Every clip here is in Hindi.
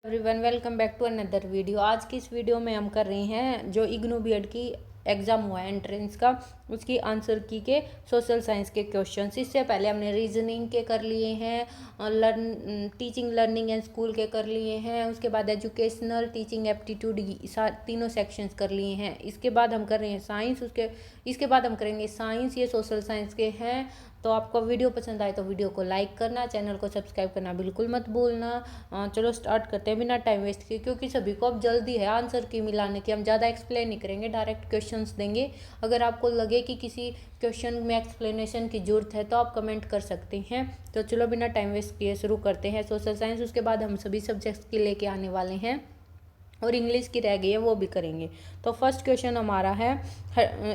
Everyone, welcome back to another video. आज की इस वीडियो में हम कर रहे हैं जो इग्नू बीएड की एग्ज़ाम हुआ है एंट्रेंस का, उसकी आंसर की के सोशल साइंस के क्वेश्चंस। इससे पहले हमने रीजनिंग के कर लिए हैं, टीचिंग लर्निंग एंड स्कूल के कर लिए हैं, उसके बाद एजुकेशनल टीचिंग एप्टीट्यूड तीनों सेक्शंस कर लिए हैं। इसके बाद हम कर रहे हैं साइंस, इसके बाद हम करेंगे साइंस। ये सोशल साइंस के हैं। तो आपको वीडियो पसंद आए तो वीडियो को लाइक करना, चैनल को सब्सक्राइब करना बिल्कुल मत भूलना। चलो स्टार्ट करते हैं बिना टाइम वेस्ट किए, क्योंकि सभी को अब जल्दी है आंसर की मिलाने की। हम ज़्यादा एक्सप्लेन नहीं करेंगे, डायरेक्ट क्वेश्चंस देंगे। अगर आपको लगे कि किसी क्वेश्चन में एक्सप्लेनेशन की जरूरत है तो आप कमेंट कर सकते हैं। तो चलो बिना टाइम वेस्ट किए शुरू करते हैं सोशल साइंस। उसके बाद हम सभी सब्जेक्ट्स की लेके आने वाले हैं और इंग्लिश की रह गई है वो भी करेंगे। तो फर्स्ट क्वेश्चन हमारा है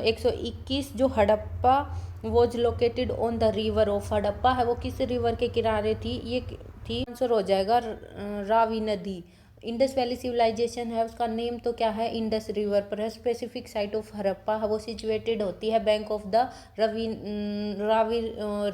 121। जो Harappa was located on the river of, Harappa है वो किस रिवर के किनारे थी? ये थी, आंसर हो जाएगा रावी नदी। इंडस वैली सिविलाइजेशन है, उसका नेम तो क्या है? इंडस रिवर पर है। स्पेसिफिक साइट ऑफ हड़प्पा है वो सिचुएटेड होती है bank of the Ravi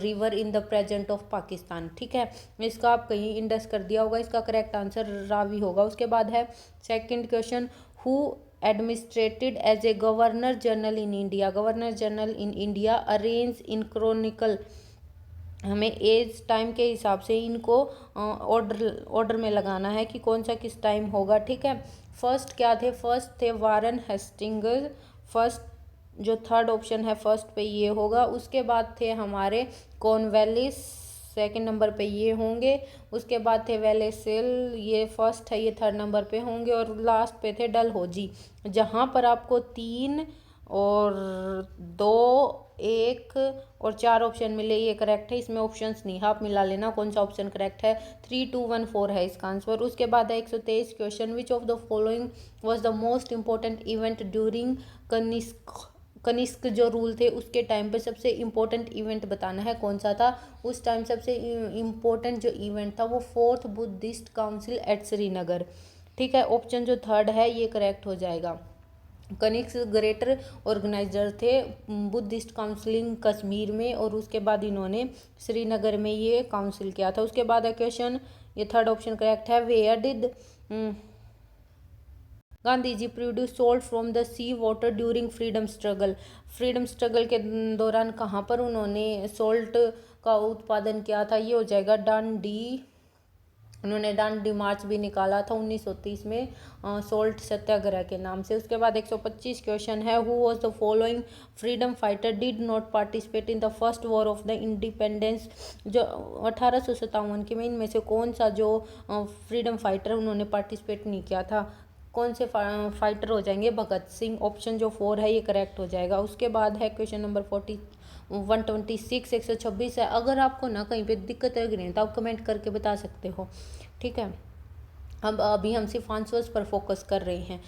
river in the present of Pakistan. ठीक है, इसका आप कहीं इंडस कर दिया होगा, इसका करेक्ट आंसर रावी होगा। उसके बाद है second question, who administered as a governor general in India? Governor general in India arrange in chronicle, हमें एज टाइम के हिसाब से इनको ऑर्डर में लगाना है कि कौन सा किस टाइम होगा। ठीक है, फर्स्ट क्या थे? फर्स्ट थे वारन हेस्टिंग्स। फर्स्ट जो थर्ड ऑप्शन है फर्स्ट पे ये होगा। उसके बाद थे हमारे कॉर्नवालिस, सेकंड नंबर पे ये होंगे। उसके बाद थे वेलेसिल, ये फर्स्ट है, ये थर्ड नंबर पे होंगे। और लास्ट पे थे डलहौजी। जहाँ पर आपको 3 और 2, 1 और 4 ऑप्शन मिले ये करेक्ट है, इसमें ऑप्शंस नहीं है, आप मिला लेना कौन सा ऑप्शन करेक्ट है। 3, 2, 1, 4 है इसका आंसर। उसके बाद है 123 question, which of the following was the most important event during Kanishka जो रूल थे उसके टाइम पे सबसे इम्पोर्टेंट इवेंट बताना है कौन सा था उस टाइम। सबसे इम्पोर्टेंट जो इवेंट था वो 4th Buddhist council eight Srinagar. ठीक है, ऑप्शन जो थर्ड है ये करेक्ट हो जाएगा। कनिष्क ग्रेटर ऑर्गेनाइजर थे बुद्धिस्ट काउंसिलिंग कश्मीर में, और उसके बाद इन्होंने श्रीनगर में ये काउंसिल किया था। उसके बाद है क्वेश्चन, ये थर्ड ऑप्शन करेक्ट है, where did Gandhi ji produce salt from the sea water during freedom struggle? Freedom struggle के दौरान कहाँ पर उन्होंने सोल्ट का उत्पादन किया था? ये हो जाएगा डांडी। उन्होंने डांडी मार्च भी निकाला था 1930 में सोल्ट सत्याग्रह के नाम से। उसके बाद 125 क्वेश्चन है, who was the following freedom fighter did not participate in the first war of the independence? जो 1857 के में इनमें से कौन सा जो फ्रीडम फाइटर उन्होंने पार्टिसिपेट नहीं किया था? कौन से फाइटर हो जाएंगे? भगत सिंह। ऑप्शन जो 4 है ये करेक्ट हो जाएगा। उसके बाद है क्वेश्चन नंबर 126, 126 है। अगर आपको ना कहीं पे दिक्कत लग रही है तो आप कमेंट करके बता सकते हो। ठीक है, अब अभी हम सिर्फ आंसर्स पर फोकस कर रहे हैं।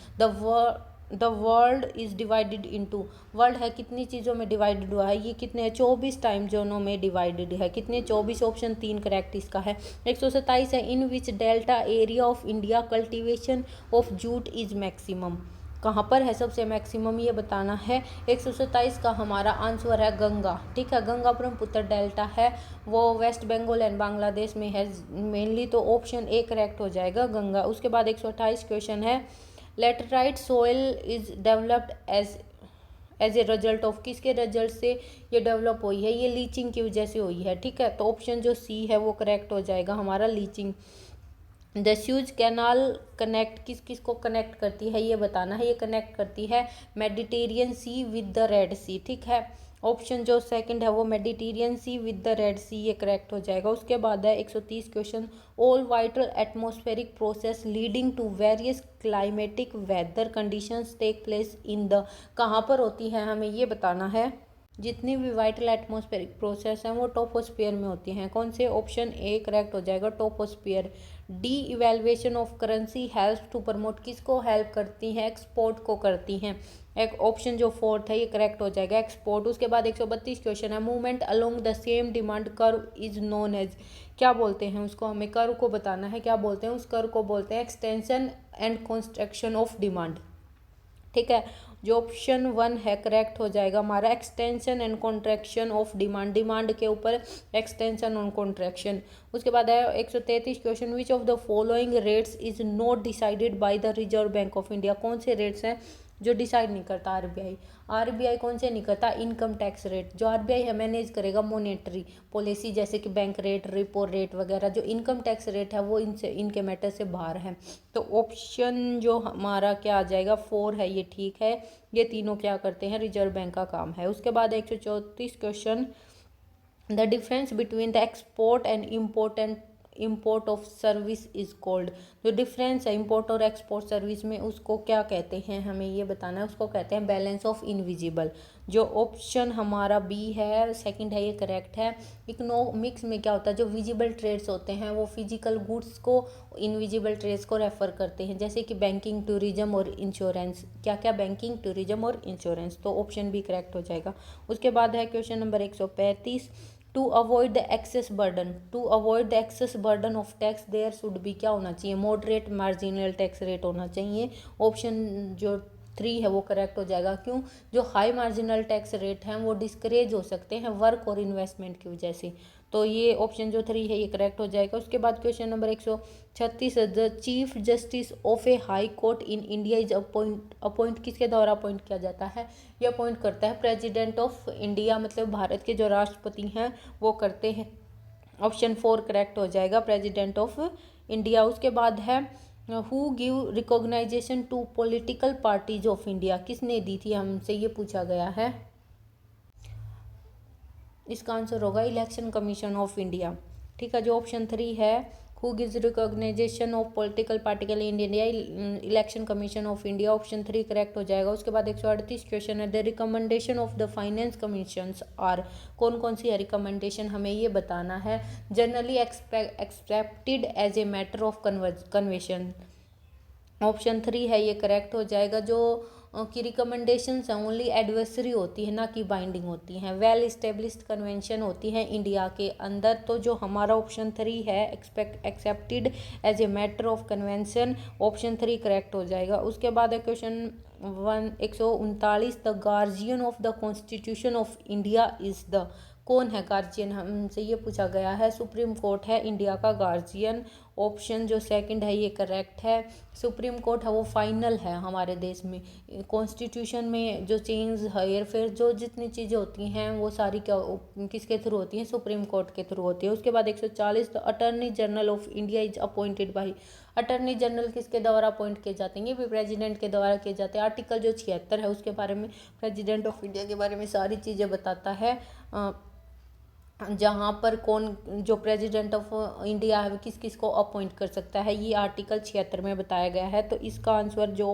The world is divided into, world है कितनी चीज़ों में डिवाइडेड हुआ है? ये कितने है? 24 टाइम जोनों में डिवाइडेड है। कितने? 24। ऑप्शन 3 करेक्ट इसका है। 127 है, in which delta area of India cultivation of jute is maximum? कहाँ पर है सबसे मैक्सिमम ये बताना है। 127 का हमारा आंसर है गंगा। ठीक है, गंगा ब्रह्मपुत्र डेल्टा है वो वेस्ट बंगाल एंड बांग्लादेश में है मेनली, तो ऑप्शन ए करेक्ट हो जाएगा गंगा। उसके बाद 128 क्वेश्चन है, laterite soil is developed as a result of, किसके रिजल्ट से ये डेवलप हुई है? ये लीचिंग की वजह से हुई है। ठीक है, तो ऑप्शन जो सी है वो करेक्ट हो जाएगा हमारा, leaching. The sues canal connect किस किस को कनेक्ट करती है ये बताना है। ये कनेक्ट करती है Mediterranean Sea with the Red Sea. ठीक है, ऑप्शन जो सेकंड है वो Mediterranean Sea with the Red Sea, ये करेक्ट हो जाएगा। उसके बाद है 130 question, all vital atmospheric process leading to various climatic weather conditions take place in the, कहाँ पर होती है हमें ये बताना है। जितनी भी वाइटल एटमॉस्फेरिक प्रोसेस हैं वो टोपोस्फियर में होती हैं। कौन से? ऑप्शन ए करेक्ट हो जाएगा, troposphere. Devaluation of currency help to promote, किसको हेल्प करती हैं? एक्सपोर्ट को करती हैं। एक ऑप्शन जो 4th है ये करेक्ट हो जाएगा, एक्सपोर्ट। उसके बाद 132 क्वेश्चन है, movement along the same demand curve is known as, क्या बोलते हैं उसको? हमें कर्व को बताना है, क्या बोलते हैं उस कर्व को? बोलते हैं extension and construction of demand. ठीक है, जो ऑप्शन 1 है करेक्ट हो जाएगा हमारा extension and contraction of demand, demand के ऊपर एक्सटेंशन और कॉन्ट्रैक्शन। उसके बाद है 133 question, which of the following rates is not decided by the reserve bank of India. कौन से रेट्स हैं जो डिसाइड नहीं करता आरबीआई। आरबीआई कौन से नहीं करता, इनकम टैक्स रेट। जो आरबीआई है मैनेज करेगा मॉनेटरी पॉलिसी जैसे कि बैंक रेट, रिपो रेट वगैरह। जो इनकम टैक्स रेट है वो इनसे इनके मैटर से बाहर है। तो ऑप्शन जो हमारा क्या आ जाएगा 4 है, ये ठीक है। ये तीनों क्या करते हैं, रिजर्व बैंक का काम है। उसके बाद 134 question, the difference between the export and import of service is called. जो डिफरेंस है इम्पोर्ट और एक्सपोर्ट सर्विस में उसको क्या कहते हैं, हमें ये बताना है। उसको कहते हैं बैलेंस ऑफ इनविजिबल। जो ऑप्शन हमारा बी है सेकंड है, ये करेक्ट है। इकोनॉमिक्स में क्या होता है, जो विजिबल ट्रेड्स होते हैं वो फिजिकल गुड्स को, इनविजिबल ट्रेड्स को रेफर करते हैं, जैसे कि बैंकिंग, टूरिज्म और इंश्योरेंस। क्या क्या, बैंकिंग, टूरिज्म और इंश्योरेंस। तो ऑप्शन बी करेक्ट हो जाएगा। उसके बाद है question number 135, to avoid the excess burden, to avoid the excess burden of tax there should be, क्या होना चाहिए, मॉडरेट मार्जिनल टैक्स रेट होना चाहिए। ऑप्शन जो 3 है वो करेक्ट हो जाएगा। क्यों, जो हाई मार्जिनल टैक्स रेट हैं वो डिस्करेज हो सकते हैं वर्क और इन्वेस्टमेंट की वजह से। तो ये ऑप्शन जो 3 है ये करेक्ट हो जाएगा। उसके बाद question number 136, the chief justice of a high court in India is appoint किसके द्वारा अपॉइंट किया जाता है, ये अपॉइंट करता है प्रेसिडेंट ऑफ इंडिया, मतलब भारत के जो राष्ट्रपति हैं वो करते हैं। ऑप्शन 4 करेक्ट हो जाएगा, प्रेसिडेंट ऑफ इंडिया। उसके बाद है who give recognization to political parties of India, किसने दी थी, हमसे ये पूछा गया है। इसका आंसर होगा इलेक्शन कमीशन ऑफ इंडिया। ठीक है, जो ऑप्शन 3 है who gives recognization of political particle in India, election commission of India. Option 3 correct हो जाएगा। उसके बाद 138 क्वेश्चन है, the recommendation of the finance commissions are, कौन कौन सी है रिकमेंडेशन, हमें ये बताना है। Generally accepted as a matter of convention. Option 3 है ये करेक्ट हो जाएगा। जो की रिकमेंडेशंस हैं ओनली एडवर्सरी होती है, ना कि बाइंडिंग होती हैं। वेल इस्टेब्लिश्ड कन्वेंशन होती हैं इंडिया के अंदर। तो जो हमारा ऑप्शन 3 है accepted as a matter of convention, option 3 correct हो जाएगा। उसके बाद है question 139, the guardian of the constitution of India is the, कौन है गार्जियन, हमसे ये पूछा गया है। सुप्रीम कोर्ट है इंडिया का गार्जियन। ऑप्शन जो सेकंड है ये करेक्ट है। सुप्रीम कोर्ट है वो फाइनल है हमारे देश में। कॉन्स्टिट्यूशन में जो चेंज हेर फेर जो जितनी चीज़ें होती हैं वो सारी क्या किसके थ्रू होती हैं, सुप्रीम कोर्ट के थ्रू होती है। उसके बाद 140, the attorney general of India is appointed by, attorney general किसके द्वारा अपॉइंट किए जाते हैं, ये भी प्रेसिडेंट के द्वारा किए जाते हैं। आर्टिकल जो 76 है उसके बारे में, प्रेसिडेंट ऑफ इंडिया के बारे में सारी चीज़ें बताता है। जहाँ पर कौन जो प्रेसिडेंट ऑफ इंडिया है किस किस को अपॉइंट कर सकता है, ये आर्टिकल 76 में बताया गया है। तो इसका आंसर जो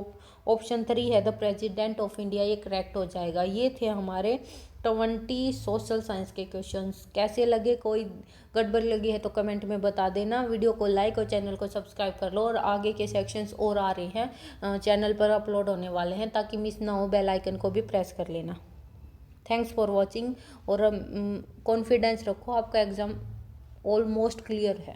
ऑप्शन 3 है द प्रेसिडेंट ऑफ इंडिया, ये करेक्ट हो जाएगा। ये थे हमारे 20 सोशल साइंस के क्वेश्चंस। कैसे लगे, कोई गड़बड़ी लगी है तो कमेंट में बता देना। वीडियो को लाइक और चैनल को सब्सक्राइब कर लो। और आगे के सेक्शंस और आ रहे हैं, चैनल पर अपलोड होने वाले हैं, ताकि मिस ना हो बेल आइकन को भी प्रेस कर लेना। Thanks for watching. और कॉन्फिडेंस रखो, आपका एग्ज़ाम ऑलमोस्ट क्लियर है।